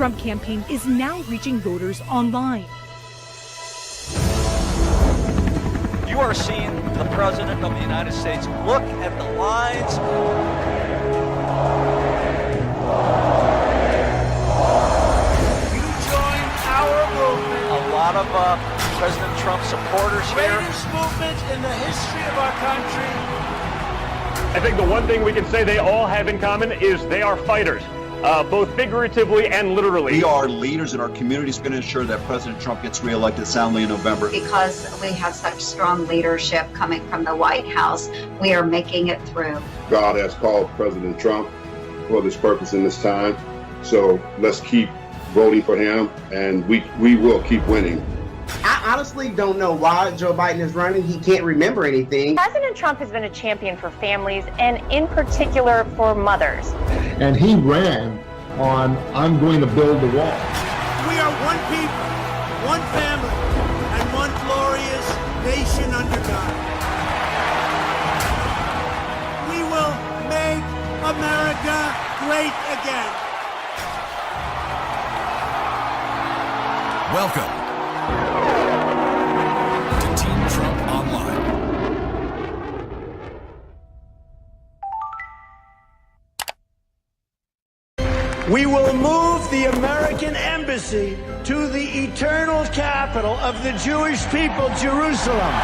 Trump campaign is now reaching voters online. You are seeing the President of the United States. Look at the lines. You join our movement. A lot of President Trump supporters here. Greatest movement in the history of our country. I think the one thing we can say they all have in common is they are fighters, both figuratively and literally. We are leaders in our communities, going to ensure that President Trump gets reelected soundly in November. Because we have such strong leadership coming from the White House, we are making it through. God has called President Trump for this purpose in this time. So let's keep voting for him, and we will keep winning. I honestly don't know why Joe Biden is running. He can't remember anything. President Trump has been a champion for families and in particular for mothers. And he ran on, I'm going to build the wall. We are one people, one family, and one glorious nation under God. We will make America great again. Welcome to Team Trump Online. We will move the American embassy to the eternal capital of the Jewish people, Jerusalem.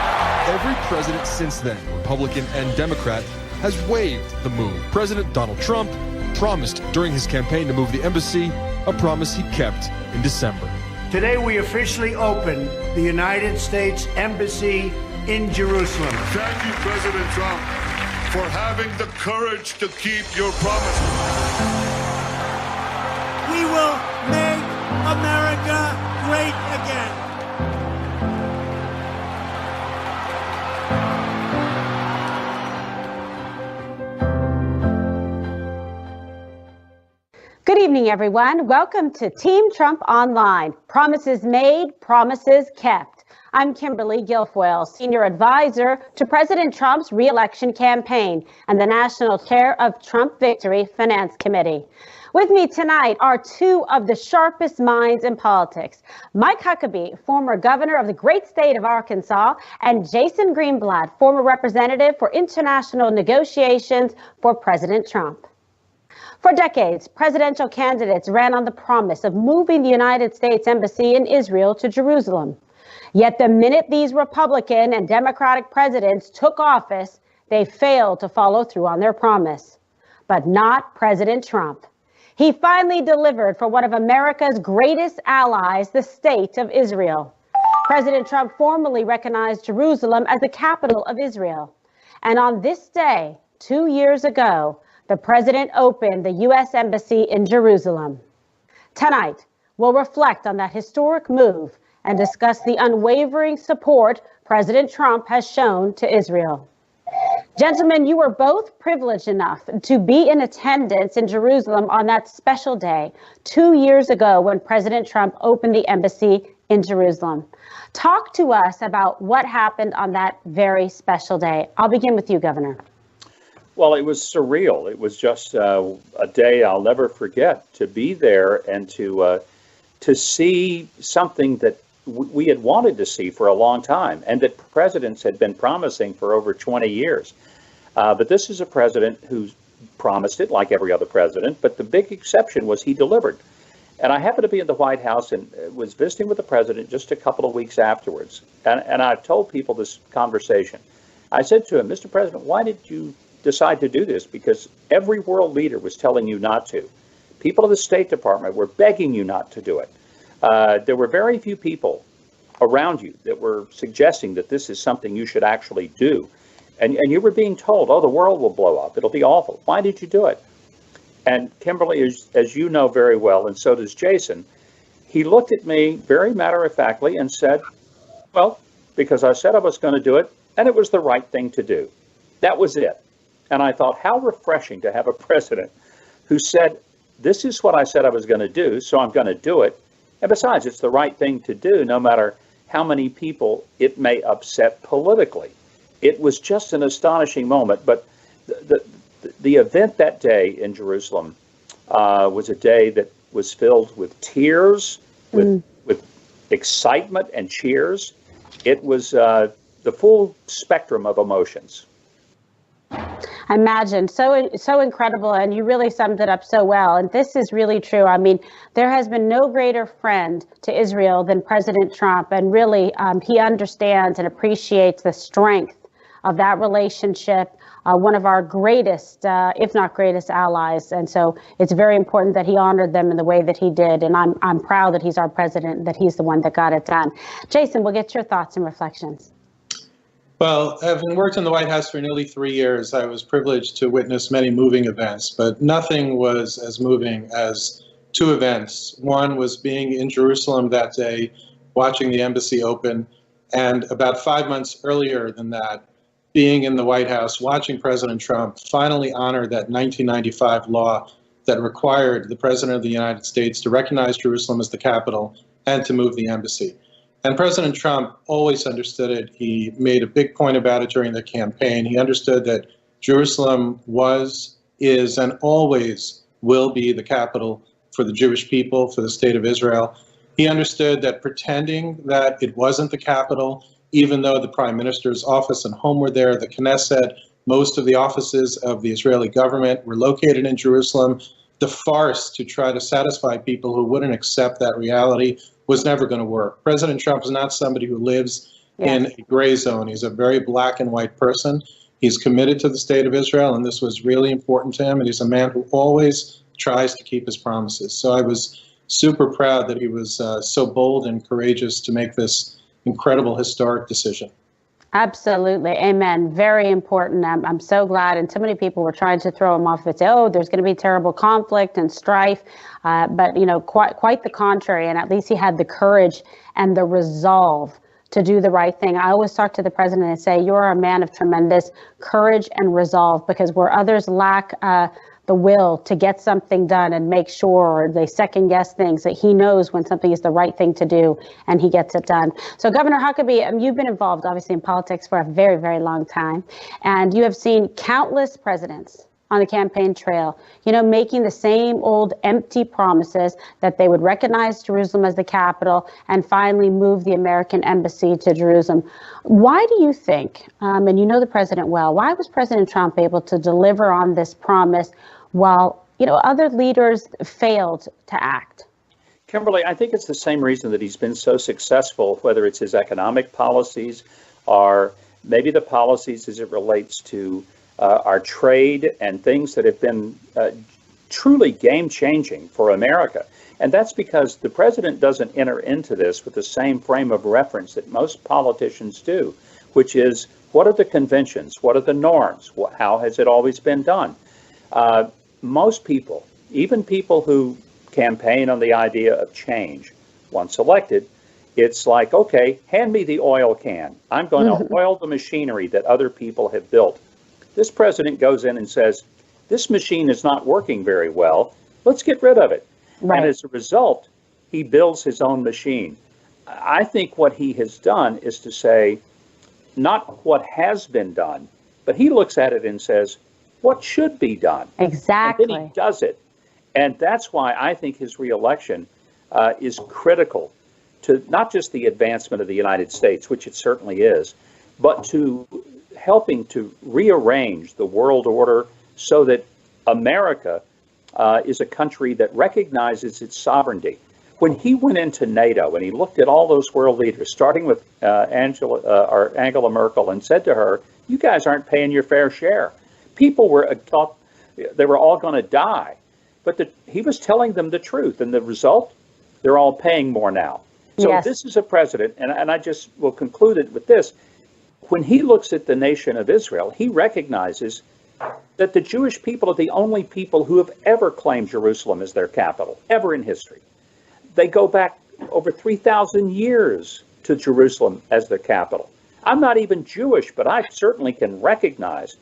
Every president since then, Republican and Democrat, has waived the move. President Donald Trump promised during his campaign to move the embassy, a promise he kept in December. Today we officially open the United States Embassy in Jerusalem. Thank you, President Trump, for having the courage to keep your promise. We will make America great again. Good evening, everyone. Welcome to Team Trump Online. Promises made, promises kept. I'm Kimberly Guilfoyle, Senior Advisor to President Trump's re-election campaign and the National Chair of Trump Victory Finance Committee. With me tonight are two of the sharpest minds in politics, Mike Huckabee, former governor of the great state of Arkansas, and Jason Greenblatt, former representative for international negotiations for President Trump. For decades, presidential candidates ran on the promise of moving the United States Embassy in Israel to Jerusalem. Yet the minute these Republican and Democratic presidents took office, they failed to follow through on their promise. But not President Trump. He finally delivered for one of America's greatest allies, the state of Israel. President Trump formally recognized Jerusalem as the capital of Israel. And on this day, 2 years ago, the president opened the U.S. Embassy in Jerusalem. Tonight, we'll reflect on that historic move and discuss the unwavering support President Trump has shown to Israel. Gentlemen, you were both privileged enough to be in attendance in Jerusalem on that special day 2 years ago when President Trump opened the embassy in Jerusalem. Talk to us about what happened on that very special day. I'll begin with you, Governor. Well, it was surreal. It was just a day I'll never forget, to be there and to see something that we had wanted to see for a long time and that presidents had been promising for over 20 years. But this is a president who promised it like every other president, but the big exception was he delivered. And I happened to be in the White House and was visiting with the president just a couple of weeks afterwards. And I've told people this conversation. I said to him, Mr. President, why did you decide to do this? Because every world leader was telling you not to. People of the State Department were begging you not to do it. There were very few people around you that were suggesting that this is something you should actually do. And you were being told, oh, the world will blow up. It'll be awful. Why did you do it? And Kimberly, as you know very well, and so does Jason, he looked at me very matter-of-factly and said, well, because I said I was going to do it, and it was the right thing to do. That was it. And I thought, how refreshing to have a president who said, this is what I said I was going to do, so I'm going to do it. And besides, it's the right thing to do, no matter how many people it may upset politically. It was just an astonishing moment. But the event that day in Jerusalem was a day that was filled with tears, with excitement and cheers. It was the full spectrum of emotions. I imagine so incredible, and you really summed it up so well. And this is really true. I mean, there has been no greater friend to Israel than President Trump, and really he understands and appreciates the strength of that relationship. One of our greatest, if not greatest, allies, and so it's very important that he honored them in the way that he did. And I'm proud that he's our president, that he's the one that got it done. Jason, we'll get your thoughts and reflections. Well, having worked in the White House for nearly 3 years, I was privileged to witness many moving events, but nothing was as moving as two events. One was being in Jerusalem that day, watching the embassy open, and about 5 months earlier than that, being in the White House, watching President Trump finally honor that 1995 law that required the President of the United States to recognize Jerusalem as the capital and to move the embassy. And President Trump always understood it. He made a big point about it during the campaign. He understood that Jerusalem was, is, and always will be the capital for the Jewish people, for the state of Israel. He understood that pretending that it wasn't the capital, even though the Prime Minister's office and home were there, the Knesset, most of the offices of the Israeli government were located in Jerusalem, the farce to try to satisfy people who wouldn't accept that reality was never going to work. President Trump is not somebody who lives in a gray zone. He's a very black and white person. He's committed to the state of Israel, and this was really important to him. And he's a man who always tries to keep his promises. So I was super proud that he was so bold and courageous to make this incredible historic decision. Absolutely. Amen. Very important. I'm so glad. And so many people were trying to throw him off and say, oh, there's going to be terrible conflict and strife. But, you know, quite the contrary. And at least he had the courage and the resolve to do the right thing. I always talk to the president and say, you're a man of tremendous courage and resolve, because where others lack the will to get something done and make sure, or they second guess things, that he knows when something is the right thing to do and he gets it done. So Governor Huckabee, you've been involved obviously in politics for a very, very long time, and you have seen countless presidents on the campaign trail, you know, making the same old empty promises that they would recognize Jerusalem as the capital and finally move the American embassy to Jerusalem. Why do you think, and you know the president well, why was President Trump able to deliver on this promise while, you know, other leaders failed to act? Kimberly, I think it's the same reason that he's been so successful, whether it's his economic policies or maybe the policies as it relates to our trade and things that have been truly game-changing for America. And that's because the president doesn't enter into this with the same frame of reference that most politicians do, which is, what are the conventions? What are the norms? How has it always been done? Most people, even people who campaign on the idea of change, once elected, it's like, okay, hand me the oil can. I'm going to oil the machinery that other people have built. This president goes in and says, this machine is not working very well. Let's get rid of it. Right. And as a result, he builds his own machine. I think what he has done is to say, not what has been done, but he looks at it and says, what should be done? Exactly. And then he does it. And that's why I think his reelection is critical to not just the advancement of the United States, which it certainly is, but to helping to rearrange the world order so that America is a country that recognizes its sovereignty. When he went into NATO and he looked at all those world leaders, starting with Angela Merkel, and said to her, you guys aren't paying your fair share. People thought they were all going to die. But he was telling them the truth, and the result, they're all paying more now. So yes. This is a president, and I just will conclude it with this. When he looks at the nation of Israel, he recognizes that the Jewish people are the only people who have ever claimed Jerusalem as their capital, ever in history. They go back over 3,000 years to Jerusalem as their capital. I'm not even Jewish, but I certainly can recognize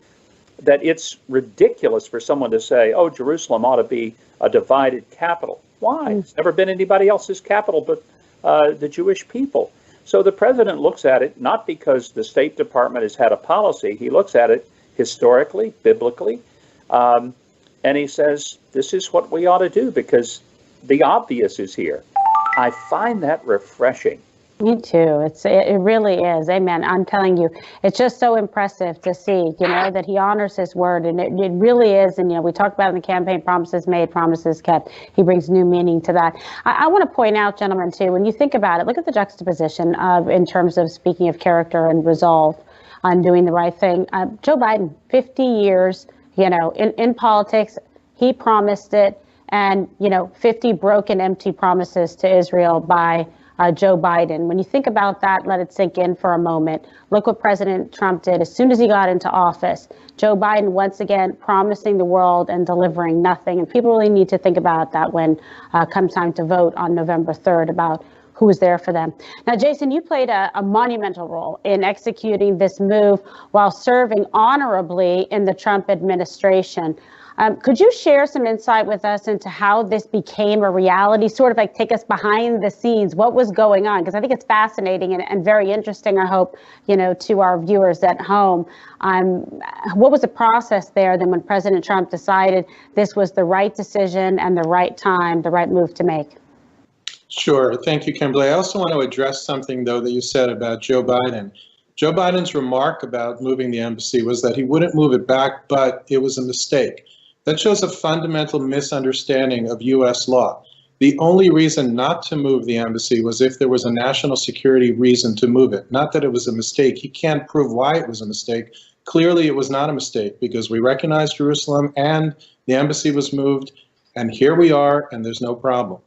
that it's ridiculous for someone to say, oh, Jerusalem ought to be a divided capital. Why? It's never been anybody else's capital but the Jewish people. So the president looks at it not because the State Department has had a policy. He looks at it historically, biblically, and he says, this is what we ought to do, because the obvious is here. I find that refreshing. Me too. It really is. Amen. I'm telling you, it's just so impressive to see, that he honors his word, and it really is. And, we talked about in the campaign, promises made, promises kept. He brings new meaning to that. I want to point out, gentlemen, too, when you think about it, look at the juxtaposition in terms of speaking of character and resolve on doing the right thing. Joe Biden, 50 years, in politics, he promised it, and, 50 broken, empty promises to Israel by Joe Biden. When you think about that, let it sink in for a moment. Look what President Trump did as soon as he got into office. Joe Biden, once again, promising the world and delivering nothing. And people really need to think about that when comes time to vote on November 3rd about who was there for them. Now, Jason, you played a monumental role in executing this move while serving honorably in the Trump administration. Could you share some insight with us into how this became a reality, sort of like take us behind the scenes, what was going on? Because I think it's fascinating and very interesting, I hope, to our viewers at home. What was the process there then when President Trump decided this was the right decision and the right time, the right move to make? Sure. Thank you, Kimberly. I also want to address something, though, that you said about Joe Biden. Joe Biden's remark about moving the embassy was that he wouldn't move it back, but it was a mistake. That shows a fundamental misunderstanding of U.S. law. The only reason not to move the embassy was if there was a national security reason to move it, not that it was a mistake. He can't prove why it was a mistake. Clearly, it was not a mistake because we recognized Jerusalem and the embassy was moved, and here we are, and there's no problem.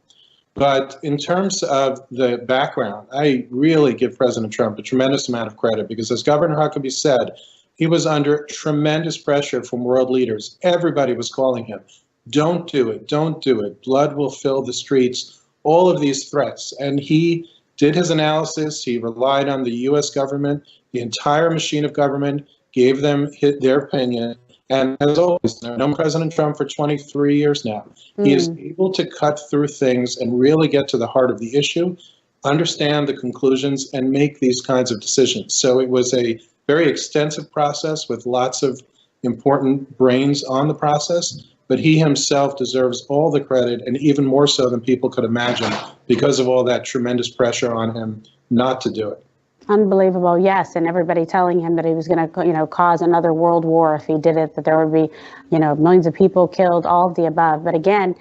But in terms of the background, I really give President Trump a tremendous amount of credit because, as Governor Huckabee said, he was under tremendous pressure from world leaders. Everybody was calling him, don't do it, don't do it. Blood will fill the streets, all of these threats. And he did his analysis. He relied on the U.S. government. The entire machine of government gave them their opinion. And as always, I've known President Trump for 23 years now. He is able to cut through things and really get to the heart of the issue, understand the conclusions, and make these kinds of decisions. So it was a very extensive process with lots of important brains on the process, but he himself deserves all the credit, and even more so than people could imagine, because of all that tremendous pressure on him not to do it. Unbelievable, yes, and everybody telling him that he was going to, cause another world war if he did it, that there would be, millions of people killed, all of the above. But again,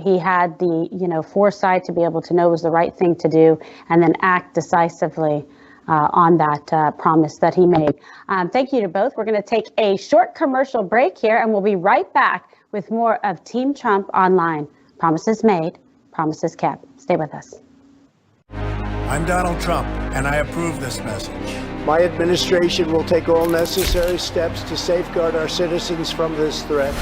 he had the, foresight to be able to know it was the right thing to do, and then act decisively on that promise that he made. Thank you to both. We're going to take a short commercial break here, and we'll be right back with more of Team Trump Online. Promises made, promises kept. Stay with us. I'm Donald Trump, and I approve this message. My administration will take all necessary steps to safeguard our citizens from this threat.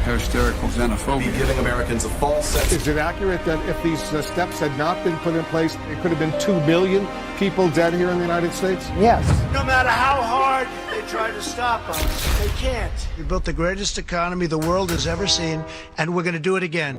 Hysterical xenophobia. Giving Americans a false sense. Is it accurate that if these steps had not been put in place, it could have been 2 million people dead here in the United States? Yes. No matter how hard they try to stop us, they can't. We built the greatest economy the world has ever seen, and we're going to do it again.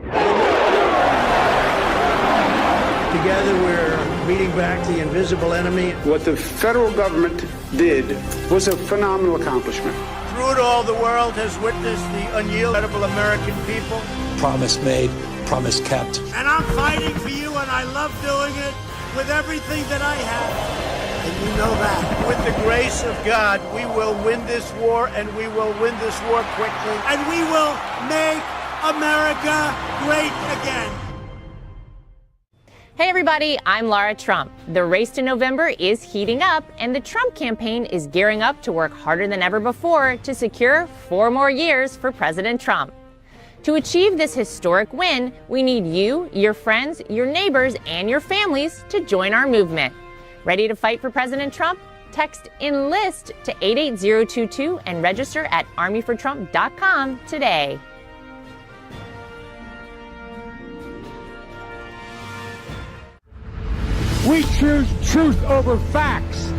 Together, we're beating back the invisible enemy. What the federal government did was a phenomenal accomplishment. Through it all, the world has witnessed the unyielding American people. Promise made, promise kept. And I'm fighting for you, and I love doing it with everything that I have. And you know that. With the grace of God, we will win this war, and we will win this war quickly. And we will make America great again. Hey everybody, I'm Laura Trump. The race to November is heating up, and the Trump campaign is gearing up to work harder than ever before to secure 4 more years for President Trump. To achieve this historic win, we need you, your friends, your neighbors, and your families to join our movement. Ready to fight for President Trump? Text ENLIST to 88022 and register at armyfortrump.com today. We choose truth over facts.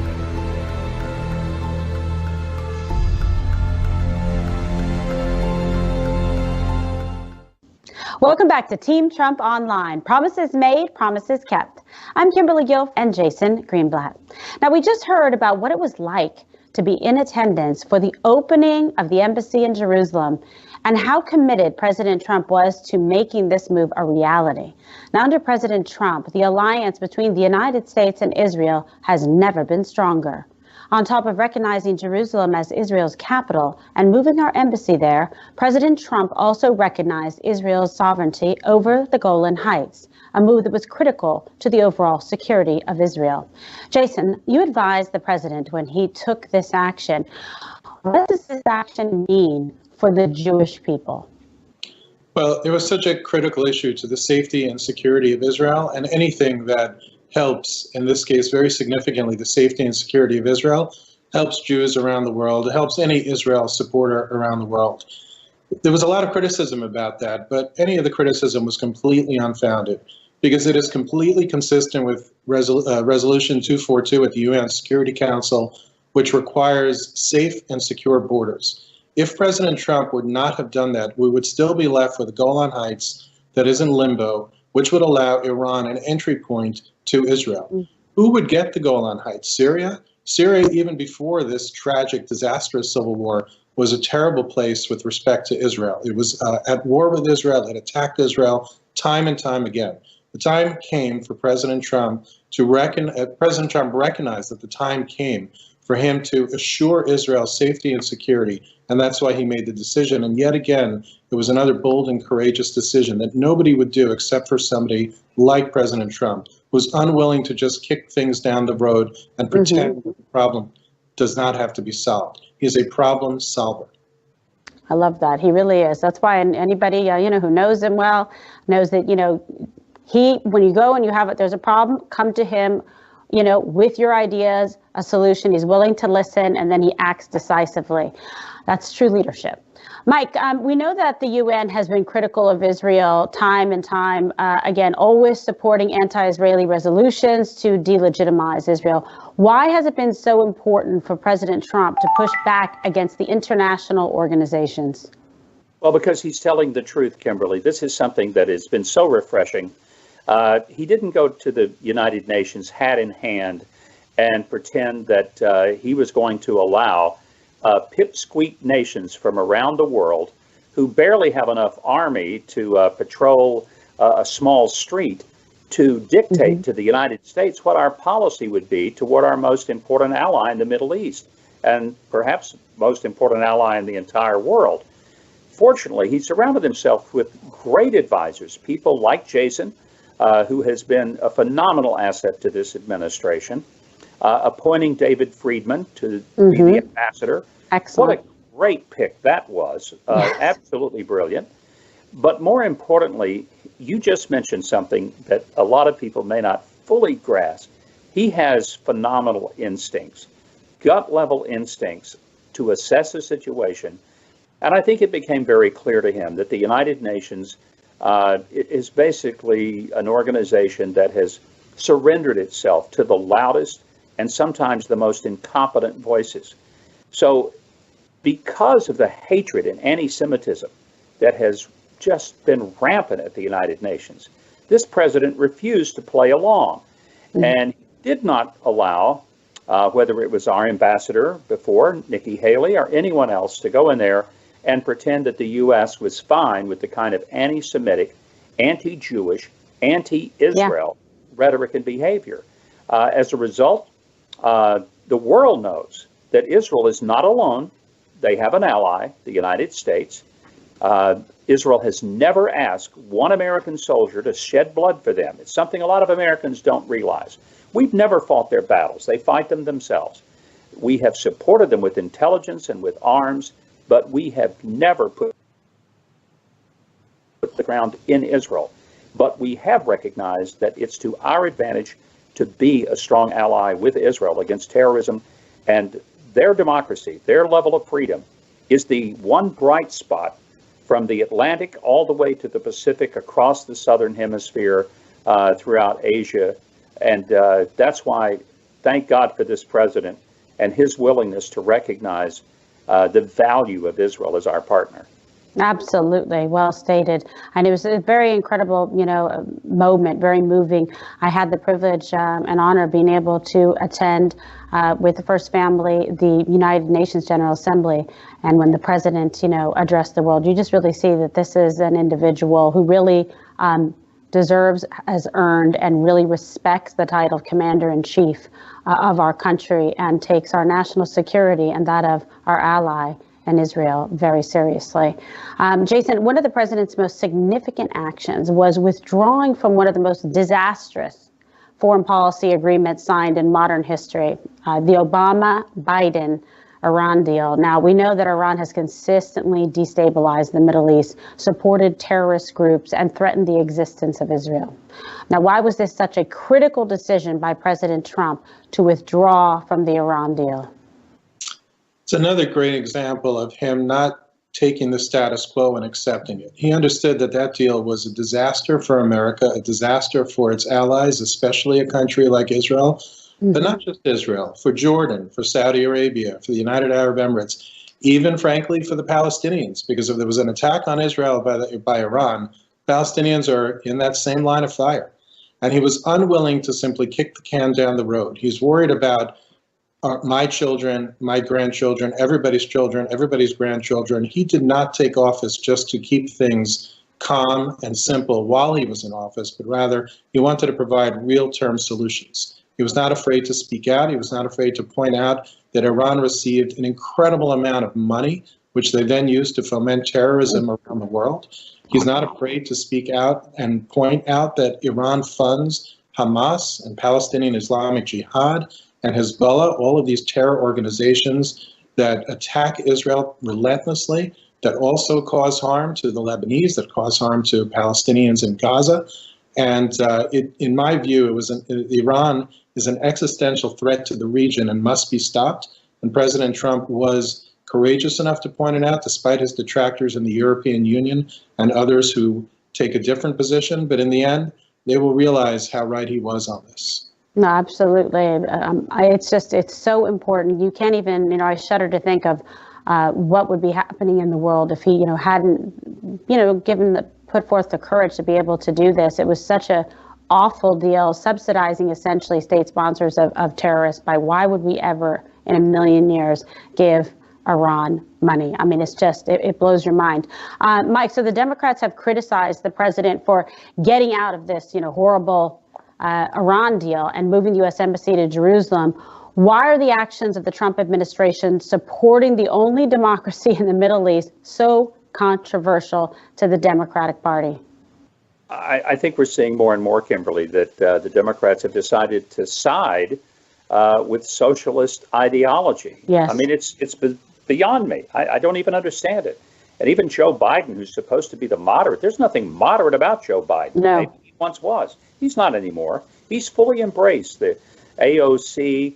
Welcome back to Team Trump Online. Promises made, promises kept. I'm Kimberly Guilfoyle and Jason Greenblatt. Now, we just heard about what it was like to be in attendance for the opening of the embassy in Jerusalem and how committed President Trump was to making this move a reality. Now, under President Trump, the alliance between the United States and Israel has never been stronger. On top of recognizing Jerusalem as Israel's capital and moving our embassy there, President Trump also recognized Israel's sovereignty over the Golan Heights, a move that was critical to the overall security of Israel. Jason, you advised the president when he took this action. What does this action mean for the Jewish people? Well, it was such a critical issue to the safety and security of Israel, and anything that helps, in this case, very significantly, the safety and security of Israel, helps Jews around the world, helps any Israel supporter around the world. There was a lot of criticism about that, but any of the criticism was completely unfounded because it is completely consistent with Resolution 242 at the UN Security Council, which requires safe and secure borders. If President Trump would not have done that, we would still be left with the Golan Heights that is in limbo, which would allow Iran an entry point to Israel. Who would get the Golan Heights? Syria? Syria, even before this tragic, disastrous civil war, was a terrible place with respect to Israel. It was at war with Israel. It attacked Israel time and time again. The time came for President Trump to President Trump recognized that the time came for him to assure Israel's safety and security, and that's why he made the decision. And yet again, it was another bold and courageous decision that nobody would do except for somebody like President Trump, who's unwilling to just kick things down the road and pretend that the problem does not have to be solved. He's a problem solver. I love that. He really is. That's why anybody, who knows him well, knows that, when you go and there's a problem, come to him, with your ideas, a solution. He's willing to listen, and then he acts decisively. That's true leadership. Mike, we know that the UN has been critical of Israel time and time again, always supporting anti-Israeli resolutions to delegitimize Israel. Why has it been so important for President Trump to push back against the international organizations? Well, because he's telling the truth, Kimberly. This is something that has been so refreshing. He didn't go to the United Nations hat in hand and pretend that he was going to allow pipsqueak nations from around the world who barely have enough army to patrol a small street to dictate to the United States what our policy would be toward our most important ally in the Middle East, and perhaps most important ally in the entire world. Fortunately, he surrounded himself with great advisors, people like Jason, who has been a phenomenal asset to this administration, appointing David Friedman to be the ambassador. Excellent. What a great pick that was. Absolutely brilliant. But more importantly, you just mentioned something that a lot of people may not fully grasp. He has phenomenal instincts, gut-level instincts to assess a situation. And I think it became very clear to him that the United Nations is basically an organization that has surrendered itself to the loudest and sometimes the most incompetent voices. So because of the hatred and anti-Semitism that has just been rampant at the United Nations, this president refused to play along and did not allow, whether it was our ambassador before, Nikki Haley, or anyone else, to go in there and pretend that the U.S. was fine with the kind of anti-Semitic, anti-Jewish, anti-Israel rhetoric and behavior. As a result, the world knows that Israel is not alone. They have an ally, the United States. Israel has never asked one American soldier to shed blood for them. It's something a lot of Americans don't realize. We've never fought their battles. They fight them themselves. We have supported them with intelligence and with arms, but we have never put the ground in Israel. But we have recognized that it's to our advantage to be a strong ally with Israel against terrorism, and their democracy, their level of freedom, is the one bright spot from the Atlantic all the way to the Pacific, across the southern hemisphere, throughout Asia. And that's why, thank God for this president and his willingness to recognize the value of Israel as our partner. Absolutely. Well stated. And it was a very incredible, moment, very moving. I had the privilege and honor of being able to attend with the First Family, the United Nations General Assembly. And when the president, addressed the world, you just really see that this is an individual who really deserves, has earned, and really respects the title of Commander-in-Chief of our country and takes our national security and that of our ally in Israel very seriously. Jason, one of the president's most significant actions was withdrawing from one of the most disastrous foreign policy agreements signed in modern history, the Obama-Biden Iran deal. Now, we know that Iran has consistently destabilized the Middle East, supported terrorist groups, and threatened the existence of Israel. Now, why was this such a critical decision by President Trump to withdraw from the Iran deal? It's another great example of him not taking the status quo and accepting it. He understood that that deal was a disaster for America, a disaster for its allies, especially a country like Israel, but not just Israel, for Jordan, for Saudi Arabia, for the United Arab Emirates, even, frankly, for the Palestinians, because if there was an attack on Israel by Iran, Palestinians are in that same line of fire. And he was unwilling to simply kick the can down the road. He's worried about my children, my grandchildren, everybody's grandchildren. He did not take office just to keep things calm and simple while he was in office, but rather he wanted to provide real-term solutions. He was not afraid to speak out. He was not afraid to point out that Iran received an incredible amount of money, which they then used to foment terrorism around the world. He's not afraid to speak out and point out that Iran funds Hamas and Palestinian Islamic Jihad and Hezbollah, all of these terror organizations that attack Israel relentlessly, that also cause harm to the Lebanese, that cause harm to Palestinians in Gaza. And in my view, Iran is an existential threat to the region and must be stopped. And President Trump was courageous enough to point it out, despite his detractors in the European Union and others who take a different position. But in the end, they will realize how right he was on this. No, absolutely. It's so important. You can't even, I shudder to think of what would be happening in the world if he, hadn't, put forth the courage to be able to do this. It was such a awful deal, subsidizing essentially state sponsors of terrorists by why would we ever in a million years give Iran money? I mean, it's just, it blows your mind. Mike, so the Democrats have criticized the president for getting out of this, horrible Iran deal and moving the U.S. Embassy to Jerusalem. Why are the actions of the Trump administration supporting the only democracy in the Middle East so controversial to the Democratic Party? I think we're seeing more and more, Kimberly, that the Democrats have decided to side with socialist ideology. Yes. I mean, it's beyond me. I don't even understand it. And even Joe Biden, who's supposed to be the moderate, there's nothing moderate about Joe Biden. No. Maybe he once was. He's not anymore. He's fully embraced the AOC,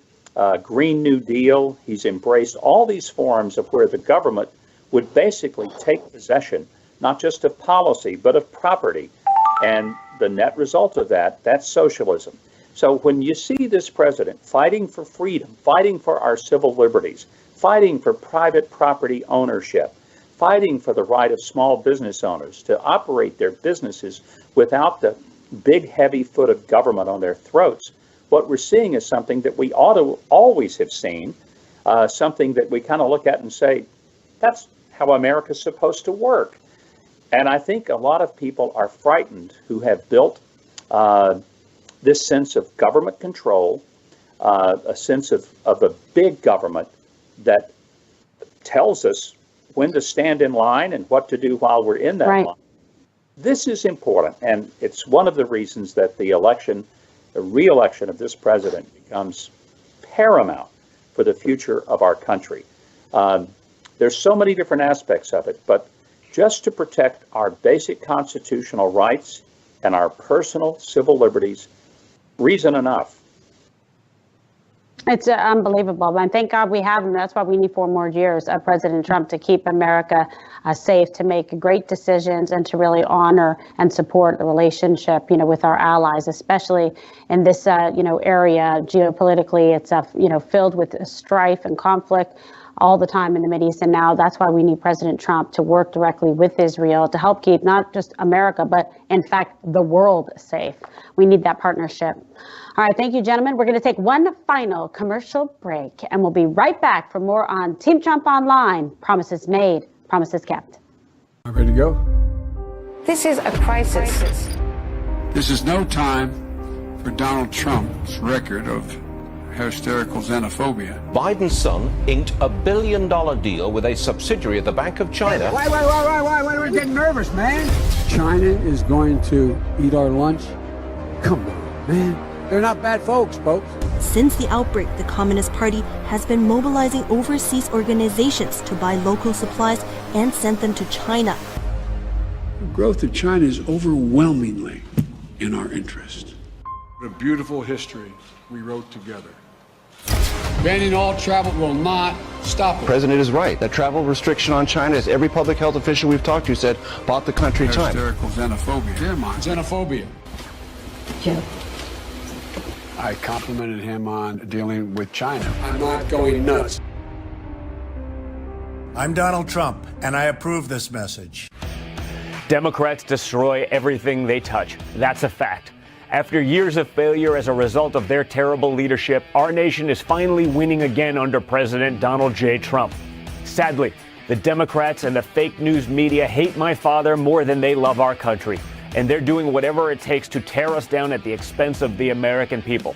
Green New Deal. He's embraced all these forms of where the government would basically take possession, not just of policy, but of property. And the net result of that, that's socialism. So when you see this president fighting for freedom, fighting for our civil liberties, fighting for private property ownership, fighting for the right of small business owners to operate their businesses without the big, heavy foot of government on their throats, what we're seeing is something that we ought to always have seen, something that we kind of look at and say, that's how America's supposed to work. And I think a lot of people are frightened who have built this sense of government control, a sense of a big government that tells us when to stand in line and what to do while we're in that line. This is important, and it's one of the reasons that the re-election of this president becomes paramount for the future of our country. There's so many different aspects of it, but just to protect our basic constitutional rights and our personal civil liberties, reason enough. It's unbelievable. And thank God we have him. That's why we need 4 more years of President Trump to keep America safe, to make great decisions, and to really honor and support the relationship, with our allies, especially in this, area geopolitically. It's, filled with strife and conflict. all the time in the Mideast, and now that's why we need President Trump to work directly with Israel to help keep not just America, but in fact, the world safe. We need that partnership. All right, thank you, gentlemen. We're going to take one final commercial break, and we'll be right back for more on Team Trump Online. Promises made, promises kept. I'm ready to go. This is a crisis. This is no time for Donald Trump's record of hysterical xenophobia. Biden's son inked a $1 billion deal with a subsidiary of the Bank of China. Why are we getting nervous, man? China is going to eat our lunch? Come on, man. They're not bad folks. Since the outbreak, the Communist Party has been mobilizing overseas organizations to buy local supplies and send them to China. The growth of China is overwhelmingly in our interest. What a beautiful history we wrote together. Banning all travel will not stop it. The president is right. That travel restriction on China, as every public health official we've talked to said, bought the country time. Hysterical xenophobia. Dear mine. Xenophobia. Joe. I complimented him on dealing with China. I'm not going nuts. I'm Donald Trump, and I approve this message. Democrats destroy everything they touch. That's a fact. After years of failure as a result of their terrible leadership, our nation is finally winning again under President Donald J. Trump. Sadly, the Democrats and the fake news media hate my father more than they love our country, and they're doing whatever it takes to tear us down at the expense of the American people.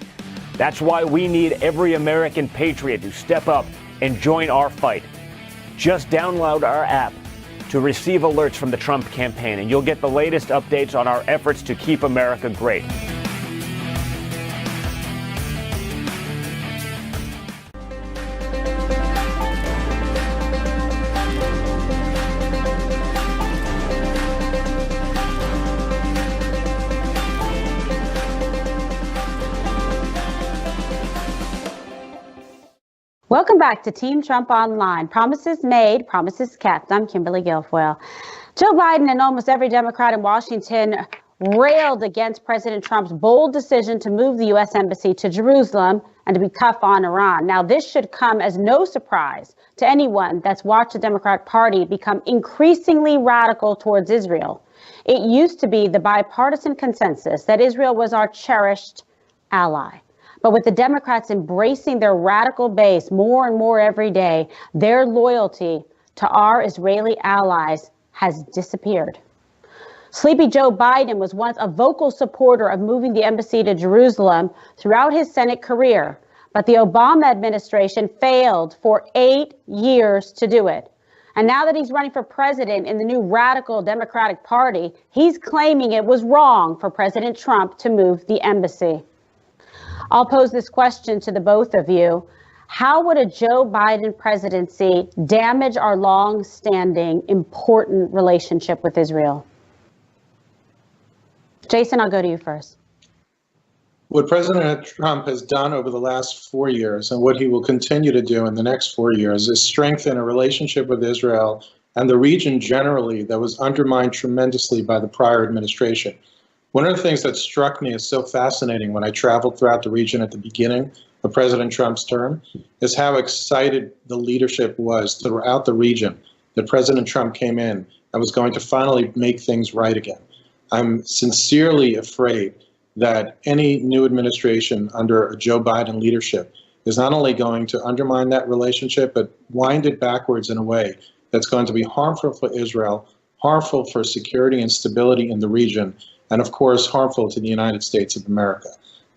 That's why we need every American patriot to step up and join our fight. Just download our app to receive alerts from the Trump campaign, and you'll get the latest updates on our efforts to keep America great. Welcome back to Team Trump Online. Promises made, promises kept. I'm Kimberly Guilfoyle. Joe Biden and almost every Democrat in Washington railed against President Trump's bold decision to move the U.S. Embassy to Jerusalem and to be tough on Iran. Now, this should come as no surprise to anyone that's watched the Democratic Party become increasingly radical towards Israel. It used to be the bipartisan consensus that Israel was our cherished ally. But with the Democrats embracing their radical base more and more every day, their loyalty to our Israeli allies has disappeared. Sleepy Joe Biden was once a vocal supporter of moving the embassy to Jerusalem throughout his Senate career, but the Obama administration failed for 8 years to do it. And now that he's running for president in the new radical Democratic Party, he's claiming it was wrong for President Trump to move the embassy. I'll pose this question to the both of you. How would a Joe Biden presidency damage our long-standing, important relationship with Israel? Jason, I'll go to you first. What President Trump has done over the last 4 years and what he will continue to do in the next 4 years is strengthen a relationship with Israel and the region generally that was undermined tremendously by the prior administration. One of the things that struck me as so fascinating when I traveled throughout the region at the beginning of President Trump's term is how excited the leadership was throughout the region that President Trump came in and was going to finally make things right again. I'm sincerely afraid that any new administration under a Joe Biden leadership is not only going to undermine that relationship, but wind it backwards in a way that's going to be harmful for Israel, harmful for security and stability in the region, and of course, harmful to the United States of America.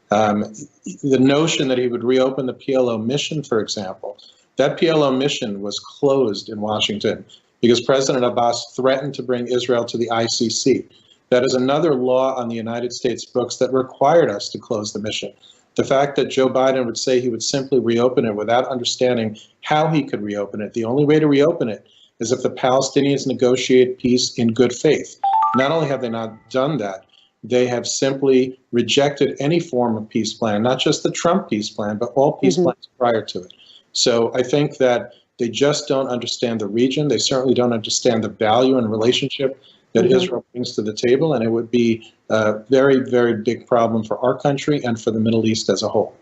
The notion that he would reopen the PLO mission, for example, that PLO mission was closed in Washington because President Abbas threatened to bring Israel to the ICC. That is another law on the United States books that required us to close the mission. The fact that Joe Biden would say he would simply reopen it without understanding how he could reopen it, the only way to reopen it is if the Palestinians negotiate peace in good faith. Not only have they not done that, they have simply rejected any form of peace plan, not just the Trump peace plan, but all peace plans prior to it. So I think that they just don't understand the region. They certainly don't understand the value and relationship that Israel brings to the table, and it would be a very, very big problem for our country and for the Middle East as a whole.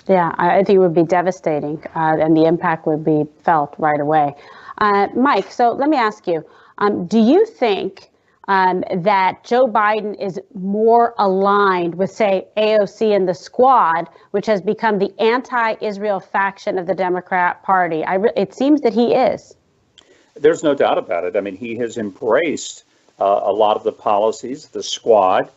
Yeah, I think it would be devastating, and the impact would be felt right away. Mike, so let me ask you, do you think that Joe Biden is more aligned with, say, AOC and the Squad, which has become the anti-Israel faction of the Democrat Party? It seems that he is. There's no doubt about it. I mean, he has embraced a lot of the policies, the Squad,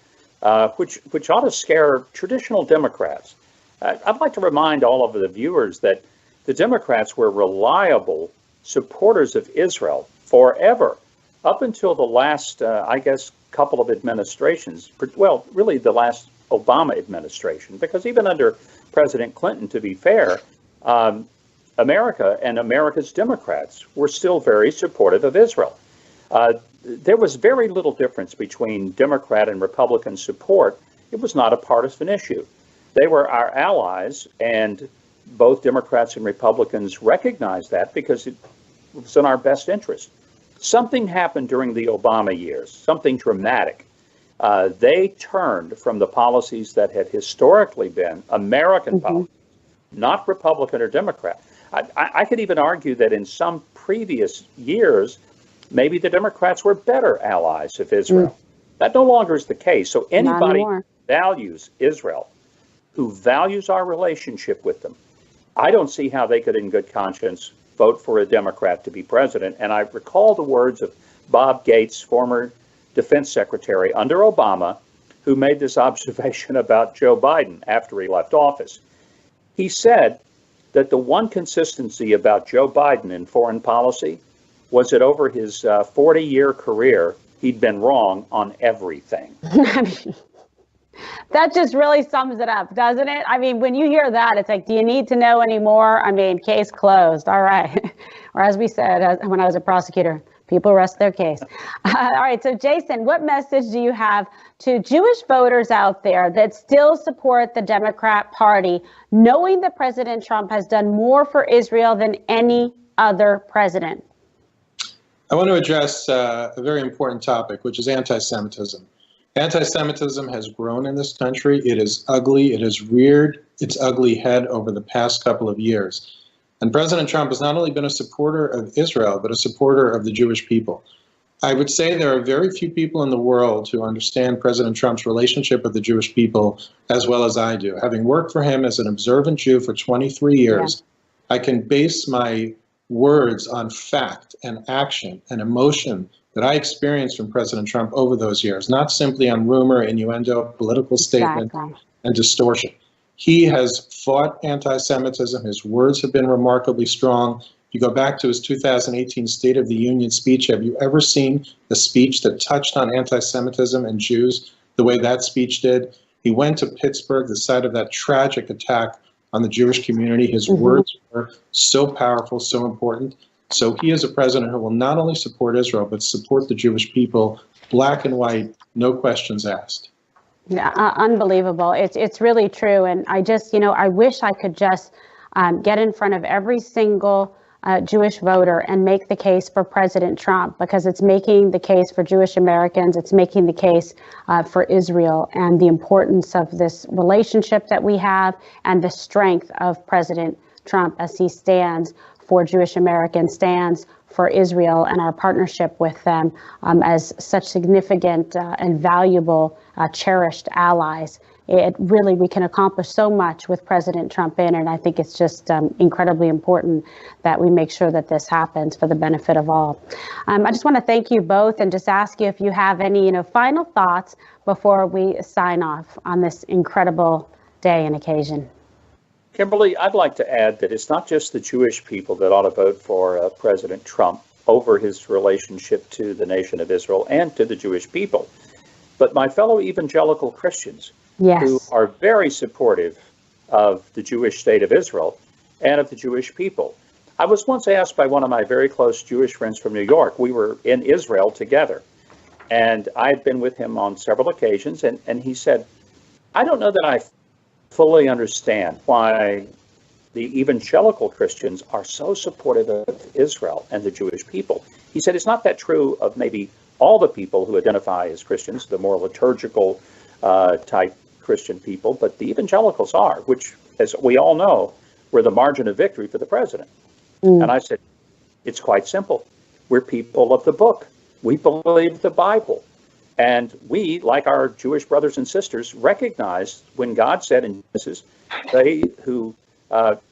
which ought to scare traditional Democrats. I'd like to remind all of the viewers that the Democrats were reliable supporters of Israel forever, up until the last, I guess, couple of administrations. Well, really the last Obama administration, because even under President Clinton, to be fair, America and America's Democrats were still very supportive of Israel. There was very little difference between Democrat and Republican support. It was not a partisan issue. They were our allies, and both Democrats and Republicans recognized that because it was in our best interest. Something happened during the Obama years, something dramatic. They turned from the policies that had historically been American policies, not Republican or Democrat. I could even argue that in some previous years, maybe the Democrats were better allies of Israel. That no longer is the case. So anybody who values Israel, who values our relationship with them, I don't see how they could in good conscience vote for a Democrat to be president. And I recall the words of Bob Gates, former defense secretary under Obama, who made this observation about Joe Biden after he left office. He said that the one consistency about Joe Biden in foreign policy was that over his 40-year career, he'd been wrong on everything. That just really sums it up, doesn't it? I mean, when you hear that, it's like, do you need to know anymore? I mean, case closed. All right. Or as we said, when I was a prosecutor, people rest their case. All right. So, Jason, what message do you have to Jewish voters out there that still support the Democrat Party, knowing that President Trump has done more for Israel than any other president? I want to address a very important topic, which is anti-Semitism. Anti-Semitism has grown in this country. It is ugly. It has reared its ugly head over the past couple of years. And President Trump has not only been a supporter of Israel, but a supporter of the Jewish people. I would say there are very few people in the world who understand President Trump's relationship with the Jewish people as well as I do. Having worked for him as an observant Jew for 23 years, I can base my words on fact and action and emotion that I experienced from President Trump over those years, not simply on rumor, innuendo, political statement, and distortion. He has fought anti-Semitism. His words have been remarkably strong. You go back to his 2018 State of the Union speech. Have you ever seen a speech that touched on anti-Semitism and Jews the way that speech did? He went to Pittsburgh, the site of that tragic attack on the Jewish community. His words were so powerful, so important. So he is a president who will not only support Israel, but support the Jewish people, black and white, no questions asked. Yeah, unbelievable. It's really true. And I just, I wish I could just get in front of every single Jewish voter and make the case for President Trump, because it's making the case for Jewish Americans. It's making the case for Israel and the importance of this relationship that we have and the strength of President Trump as he stands for Jewish Americans, stands for Israel and our partnership with them as such significant and valuable, cherished allies. We can accomplish so much with President Trump in, and I think it's just incredibly important that we make sure that this happens for the benefit of all. I just want to thank you both and just ask you if you have any, final thoughts before we sign off on this incredible day and occasion. Kimberly, I'd like to add that it's not just the Jewish people that ought to vote for President Trump over his relationship to the nation of Israel and to the Jewish people, but my fellow evangelical Christians who are very supportive of the Jewish state of Israel and of the Jewish people. I was once asked by one of my very close Jewish friends from New York. We were in Israel together, and I had been with him on several occasions, and he said, I don't know that I fully understand why the evangelical Christians are so supportive of Israel and the Jewish people. He said it's not that true of maybe all the people who identify as Christians, the more liturgical type Christian people, but the evangelicals are, which as we all know, were the margin of victory for the president. And I said, it's quite simple. We're people of the book. We believe the Bible. And we, like our Jewish brothers and sisters, recognize when God said in Genesis, they who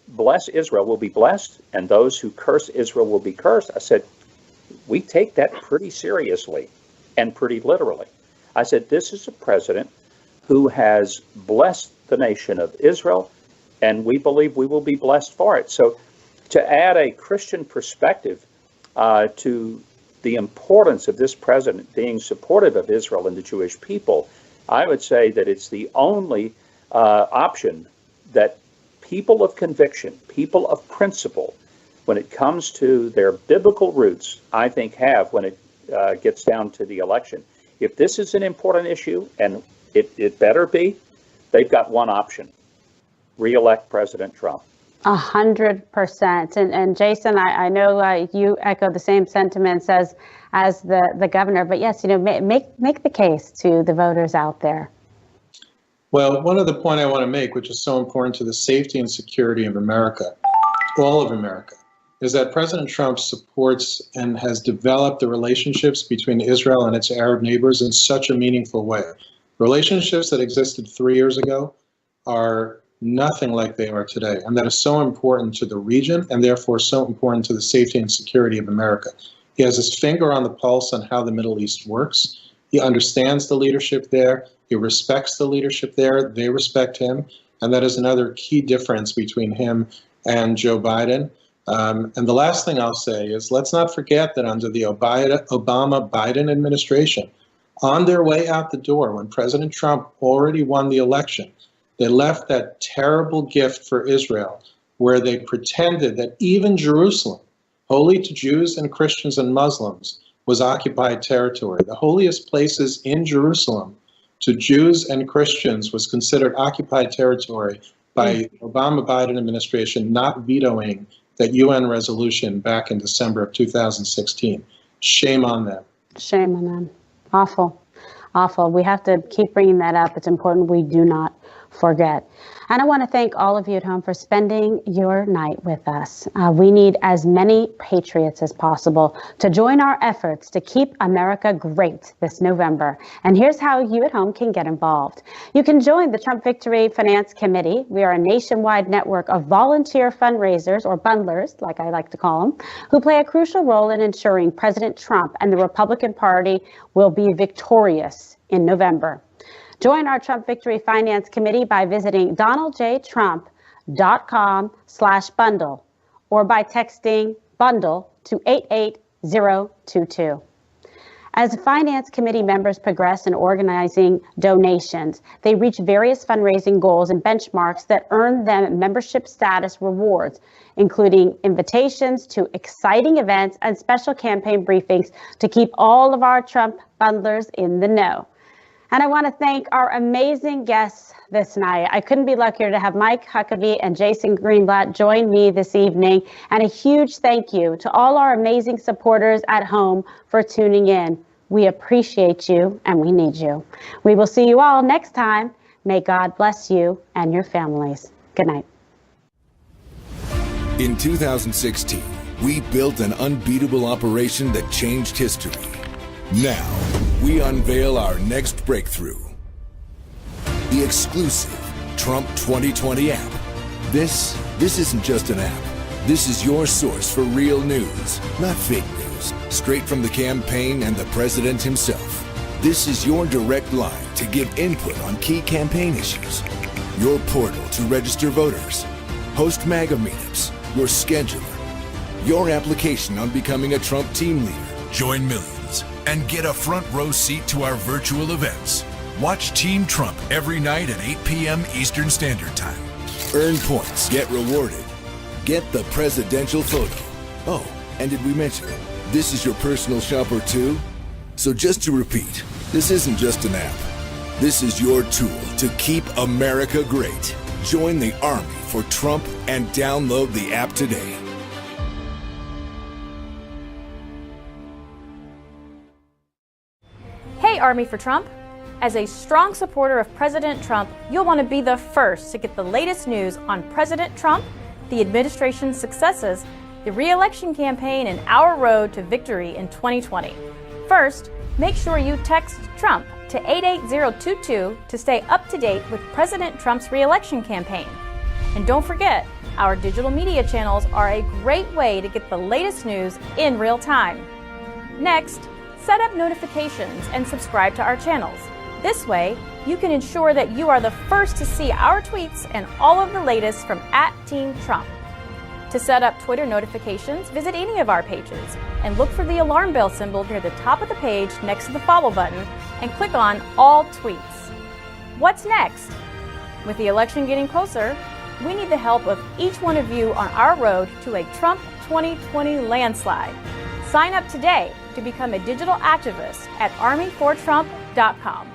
bless Israel will be blessed, and those who curse Israel will be cursed. I said, we take that pretty seriously and pretty literally. I said, this is a president who has blessed the nation of Israel, and we believe we will be blessed for it. So to add a Christian perspective to the importance of this president being supportive of Israel and the Jewish people, I would say that it's the only option that people of conviction, people of principle, when it comes to their biblical roots, I think have when it gets down to the election. If this is an important issue, and it better be, they've got one option: re-elect President Trump. 100%. And Jason, I know you echo the same sentiments as the governor, but yes, make the case to the voters out there. Well, one other point I want to make, which is so important to the safety and security of America, all of America, is that President Trump supports and has developed the relationships between Israel and its Arab neighbors in such a meaningful way. Relationships that existed 3 years ago are nothing like they are today, and that is so important to the region and therefore so important to the safety and security of America. He has his finger on the pulse on how the Middle East works. He understands the leadership there. He respects the leadership there. They respect him. And that is another key difference between him and Joe Biden. And the last thing I'll say is, let's not forget that under the Obama-Biden administration, on their way out the door, when President Trump already won the election, they left that terrible gift for Israel, where they pretended that even Jerusalem, holy to Jews and Christians and Muslims, was occupied territory. The holiest places in Jerusalem to Jews and Christians was considered occupied territory by the Obama-Biden administration not vetoing that UN resolution back in December of 2016. Shame on them. Shame on them. Awful. Awful. We have to keep bringing that up. It's important we do not forget. And I want to thank all of you at home for spending your night with us. We need as many patriots as possible to join our efforts to keep America great this November. And here's how you at home can get involved. You can join the Trump Victory Finance Committee. We are a nationwide network of volunteer fundraisers, or bundlers, like I like to call them, who play a crucial role in ensuring President Trump and the Republican Party will be victorious in November. Join our Trump Victory Finance Committee by visiting donaldjtrump.com/bundle or by texting bundle to 88022. As Finance Committee members progress in organizing donations, they reach various fundraising goals and benchmarks that earn them membership status rewards, including invitations to exciting events and special campaign briefings to keep all of our Trump bundlers in the know. And I want to thank our amazing guests this night. I couldn't be luckier to have Mike Huckabee and Jason Greenblatt join me this evening. And a huge thank you to all our amazing supporters at home for tuning in. We appreciate you and we need you. We will see you all next time. May God bless you and your families. Good night. In 2016, we built an unbeatable operation that changed history. Now, we unveil our next breakthrough. The exclusive Trump 2020 app. This isn't just an app. This is your source for real news, not fake news. Straight from the campaign and the president himself. This is your direct line to give input on key campaign issues. Your portal to register voters. Host MAGA meetups. Your scheduler. Your application on becoming a Trump team leader. Join millions and get a front row seat to our virtual events. Watch Team Trump every night at 8 p.m. Eastern Standard Time. Earn points, get rewarded, get the presidential photo. Oh, and did we mention, this is your personal shopper too? So just to repeat, this isn't just an app. This is your tool to keep America great. Join the Army for Trump and download the app today. Hey, Army for Trump. As a strong supporter of President Trump, you'll want to be the first to get the latest news on President Trump, the administration's successes, the re-election campaign, and our road to victory in 2020. First, make sure you text Trump to 88022 to stay up to date with President Trump's re-election campaign. And don't forget, our digital media channels are a great way to get the latest news in real time. Next, set up notifications and subscribe to our channels. This way, you can ensure that you are the first to see our tweets and all of the latest from @TeamTrump. To set up Twitter notifications, visit any of our pages and look for the alarm bell symbol near the top of the page next to the follow button and click on All Tweets. What's next? With the election getting closer, we need the help of each one of you on our road to a Trump 2020 landslide. Sign up today to become a digital activist at armyfortrump.com.